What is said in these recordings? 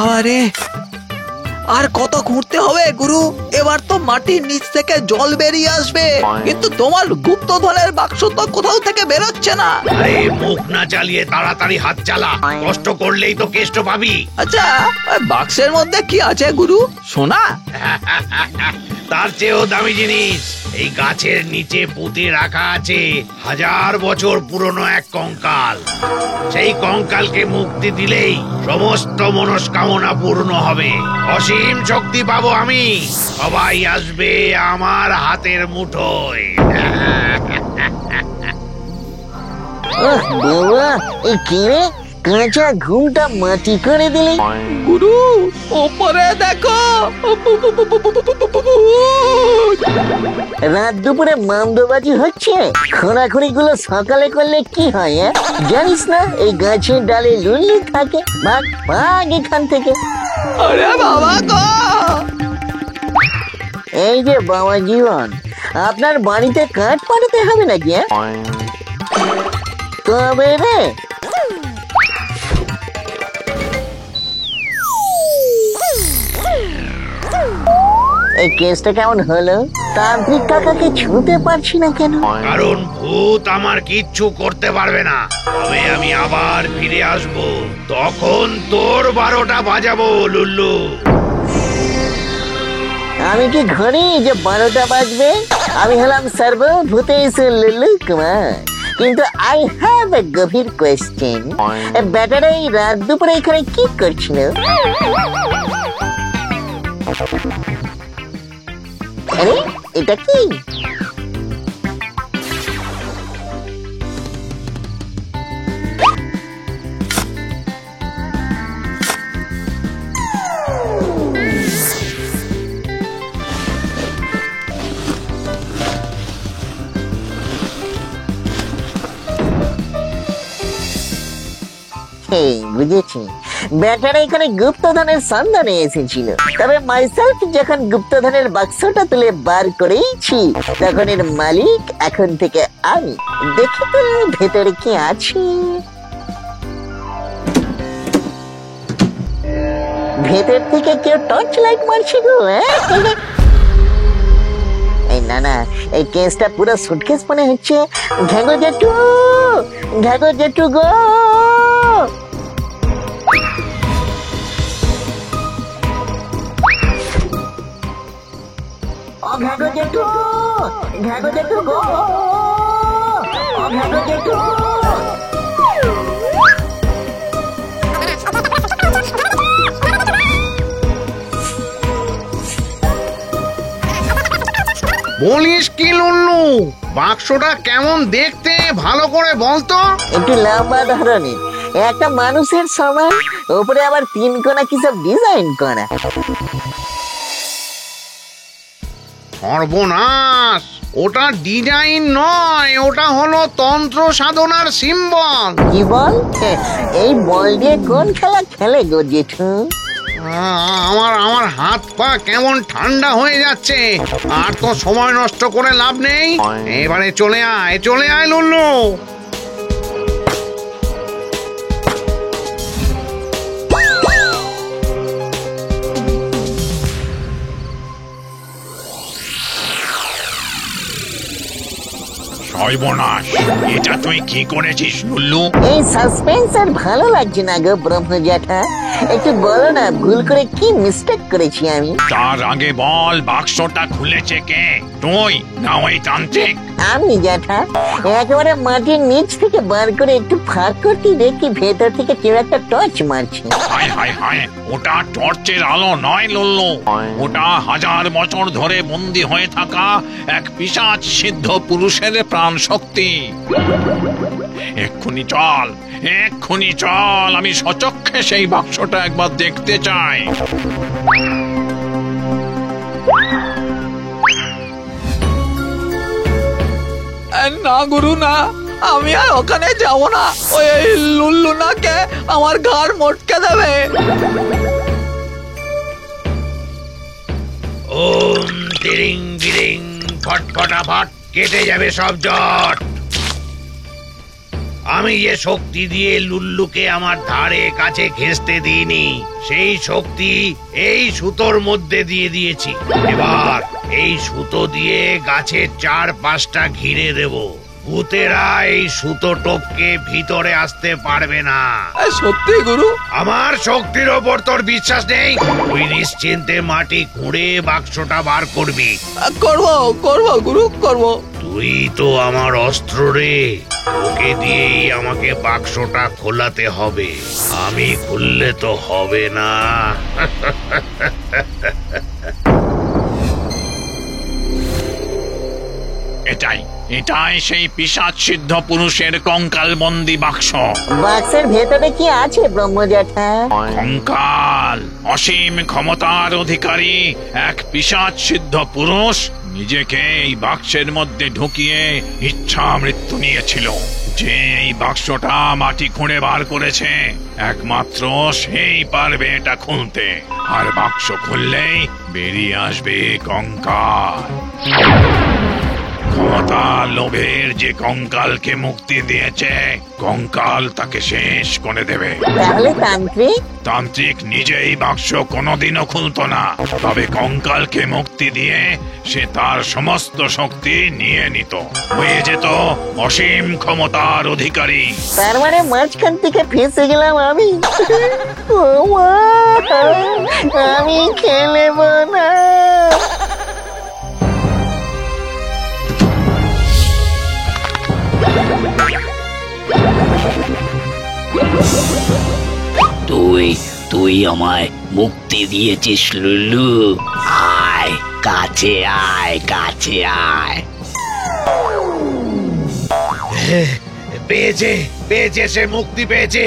বাবারে, আর কত ঘুরতে হবে গুরু? এবার তো মাটির নিচ থেকে জল বেরিয়ে আসবে, কিন্তু তোমার গুপ্তধনের বাক্স তো কোথাও থেকে বেরোচ্ছে না। আরে মুখ না চালিয়ে তাড়াতাড়ি হাত চালা, কষ্ট করলেই তো কেষ্ট পাবি। আচ্ছা, ওই বাক্সের মধ্যে কি আছে গুরু? সোনা? তার চেয়েও দামি জিনিস এই গাছের নিচে পুঁতে রাখা আছে 1000 বছর পুরনো এক কঙ্কাল। সেই কঙ্কালকে মুক্তি দিলেই সমস্ত মনস্কামনা পূর্ণ হবে, অসীম শক্তি পাবো আমি, সবাই আসবে আমার হাতের মুঠোয়। বাবা, এই কি রে, কাঁচা ঘুমটা মাটি করে দিলি। গুরু, ওপরে দেখো। রাত দুপুরে মামদোবাজি হচ্ছে, খোঁড়াখুড়ি গুলো সকালে করলে কি হয়? জানিস না এই গাছের ডালে লুল্লু থাকে? ভাগ ভাগ এখান থেকে। আরে বাবা গো! এই যে বাবা জীবন, আপনার বাড়িতে কাঠ পাঠাতে হবে নাকি? তবে রে, এই কেসটা কেমন হলো? তান্ত্রিক কাকাকে ছুঁতে পারছি না কেন? কারণ ভূত আমার কিচ্ছু করতে পারবে না। তবে আমি আবার ফিরে আসব, তখন তোর 12টা বাজাবো লুল্লু। আমি কি ঘরে যে 12টা বাজবে? আমি হলাম সর্বভূতেষু লুল্লু কুমার। কিন্তু আই হ্যাভ এ গভীর কোয়েশ্চেন, ব্যাটারা এই রাত দুপুরে এখানে কি করছিল? আরে এটা কি? বুঝেছি, ব্যাটারা এখানে গুপ্তধনের সন্ধানে এসেছিল। তবে মাইসেলফ যখন গুপ্তধনের বাক্সটা তুলে বার করেইছি, তখন এর মালিক এখন থেকে আমি। দেখি তো ভেতরে কি আছে। ভেতর থেকে কেউ টর্চ লাইট মারছে গো। এই না না, এই কেসটা পুরো সুটকেস মনে হচ্ছে। ঘাগো জেঠু, ঘাগো জেঠু গো। ঘাগো জেঠু, ঘাগো জেঠু গো, ঘাগো জেঠু। বলিস কি লুল্লু, বাক্সটা কেমন দেখতে ভালো করে বলতো? একটু লম্বা ধরনের, একটা মানুষের সমান, উপরে আবার 3 কোণা কি সব ডিজাইন করা। সর্বনাশ, ওটা ডিজাইন নয়, ওটা হলো তন্ত্র সাধনার সিম্বল। কি বল? এই বল দিয়ে কোন খেলা খেলে গো জেঠু? আমার আমার হাত পা কেমন ঠান্ডা হয়ে যাচ্ছে। আর তো সময় নষ্ট করে লাভ নেই, এবারে চলে আয়, চলে আয় লুল্লু। সর্বনাশ, এটা তুই কি করেছিস লুল্লু? এই সাসপেন্স আর ভালো লাগছে না গো ব্রহ্ম জ্যাঠা। একটু বলো না, ভুল করে কি মিস্টেক করেছি আমি? তার আগে বল, বাক্সটা খুলেছে কে, তুই না ওই তান্ত্রিক? আমি জ্যাঠা। একেবারে মাটির নিচ থেকে বার করে একটু ফাঁক করতে দেখি ভেতর থেকে কেউ একটা টর্চ মারছে। হায় হায় হায়, ওটা টর্চের আলো নয় লুল্লু, ওটা 1000 বছর ধরে বন্দী হয়ে থাকা এক পিশাচ সিদ্ধ পুরুষের প্রাণ শক্তি। এক্ষুনি চল, এক্ষুনি চল, আমি সচক্ষে সেই বাক্সটা একবার দেখতে চাই। না গুরু না, আমি আর ওখানে যাব না। ওই লুল্লু নাকে আমার ঘাড় মটকে দেবে। ওম তিরিং বিরিং ফট ফটাফট, কেটে যাবে সব জট। আমি যে শক্তি দিয়ে লুল্লুকে আমার ধারে কাছে ঘেঁষতে দিইনি, সেই শক্তি এই সুতোর মধ্যে দিয়ে দিয়েছি। এবার এই সুতো দিয়ে গাছের 4-5টা ঘিরে দেব। ভূতেরা এই সুতো টপকে ভিতরে আসতে পারবে না। সত্যি গুরু? আমার শক্তির ওপর তোর বিশ্বাস নেই? তুই নিশ্চিন্তে মাটি খুঁড়ে বাক্সটা বার করবি। করবো করবো গুরু, করবো। তুই তো আমার অস্ত্র রে, তোকে দিয়েই আমাকে বাক্সটা খোলাতে হবে। আমি খুললে তো হবে না। এটাই সেই পিশাচ সিদ্ধ পুরুষের কঙ্কাল বন্দি বাক্স। বাক্সের ভেতরে কি আছে ব্রহ্মজ্যাঠা? কঙ্কাল, অসীম ক্ষমতার অধিকারী এক পিশাচ সিদ্ধ পুরুষ নিজেকে এই বাক্সের মধ্যে ঢুকিয়ে ইচ্ছা মৃত্যু নিয়েছিল। যে এই বাক্সটা মাটি খুঁড়ে বার করেছে, একমাত্র সেই পারবে এটা খুলতে। আর বাক্স খুললেই বেরিয়ে আসবে কঙ্কাল। ক্ষমতা লোভের যে কঙ্কালকে মুক্তি দিয়েছে, কঙ্কাল তাকে শেষ করে দেবে। তাহলে তান্ত্রিক? তান্ত্রিক নিজেই বাক্স কোনোদিনও খুলতো না, তবে কঙ্কালকে মুক্তি দিয়ে সে তার সমস্ত শক্তি নিয়ে নিত, হয়ে যেত অসীম ক্ষমতার অধিকারী। তার মানে মাঝখান থেকে ফেঁসে গেলাম আমি। ও মা, আমি খেলব না। তুই আমায় মুক্তি দিয়েছিস লুল্লু। আয় কাছে, আয় কাছে আয়। পেয়েছে সে মুক্তি পেয়েছে।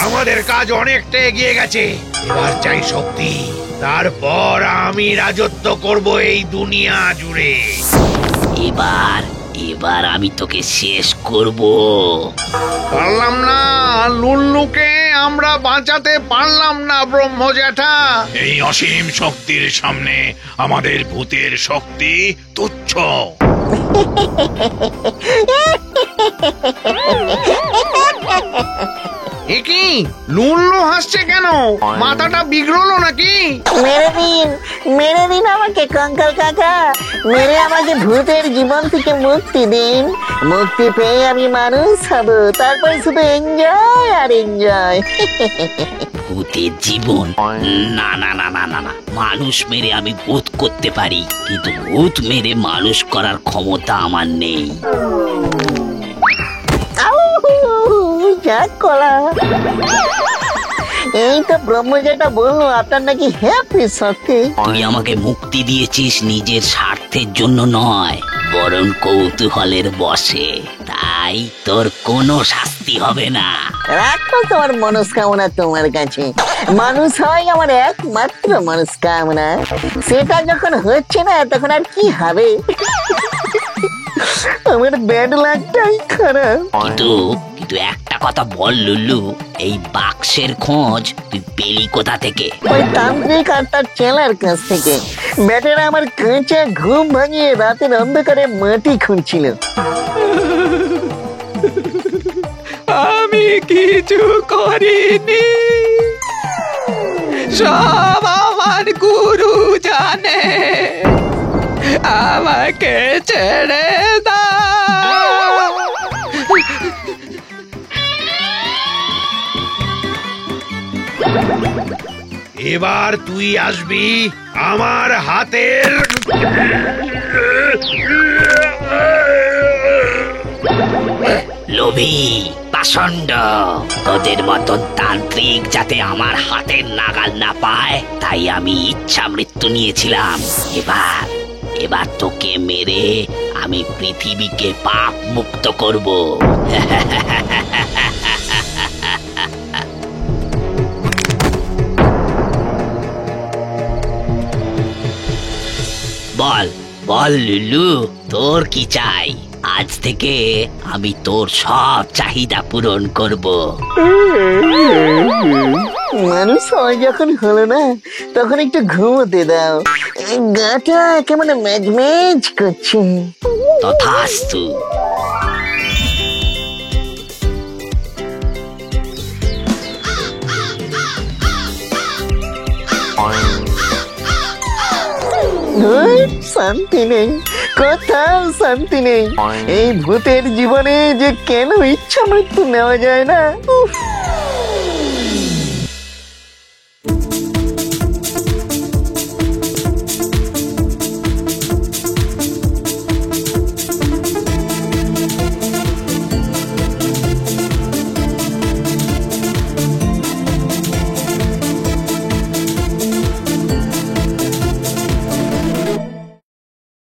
আমাদের কাজ অনেকটা এগিয়ে গেছে। এবার চাই শক্তি, তারপর আমি রাজত্ব করব এই দুনিয়া জুড়ে। এবার আমি তোকে শেষ করব। পারলাম না, লুল্লুকে আমরা বাঁচাতে পারলাম না ব্রহ্মজ্যাঠা। এই অসীম শক্তির সামনে আমাদের ভূতের শক্তি তুচ্ছ। কি লুল্লু হাসছে কেন? মাথাটা বিগড়লো নাকি? মেরে দিন আমাকে কঙ্কাল কাকা, মেরে আমাকে ভূতের জীবন থেকে মুক্তি দিন। মুক্তি পেয়ে আমি মানুষ হব, তারপরে শুধু এনজয় আর এনজয়। ভূতের জীবন? না না না না না না, মানুষ মেরে আমি ভূত করতে পারি, কিন্তু ভূত মেরে মানুষ করার ক্ষমতা আমার নেই। এই তো ব্রহ্ম যেটা বললো, আপনার নাকি হ্যাপি শক্তি। তুই আমাকে মুক্তি দিয়েছিস নিজের স্বার্থের জন্য নয়, বরং কৌতূহলের বশে। তাই তোর কোনো শাস্তি হবে না। রাখো তোমার মনস্কামনা তোমার কাছে। মানুষ হয় আমার একমাত্র মনস্কামনা। সেটা যখন হচ্ছে না, তখন আর কি হবে? আমার ব্যাড লাগটাই খারাপ। কিন্তু একটা কথা বল লুল্লু, এই বাক্সের খোঁজ তুই পেলি কোথা থেকে? ওই তান্ত্রিক আর তার চেলার কাছ থেকে। ব্যাটেরা আমার কাঁচা ঘুম ভাঙিয়ে রাতের অন্ধকারে মাটি খুঁড়ছিল। আমি কিছু করিনি, সব আমার গুরু জানে। আমাকে ছেড়ে দাও। এবার তুই আসবি আমার হাতের। লোভী পাষণ্ড, তোদের মতন তান্ত্রিক যাতে আমার হাতের নাগাল না পায়, তাই আমি ইচ্ছা মৃত্যু নিয়েছিলাম। এবার তোকে মেরে আমি পৃথিবীকে পাপ মুক্ত করব। বল বল লুলু, তোর কি চাই? আজ থেকে আমি তোর সব চাহিদা পূরণ করব। মানুষ হয় যখন হলো না, তখন একটু ঘুমোতে দাও। গাটা কেমন ম্যাজ করছে। তথাস্তু। ধুর, শান্তি নেই, কোথাও শান্তি নেই। এই ভূতের জীবনে যে কেন ইচ্ছা মৃত্যু নেওয়া যায় না।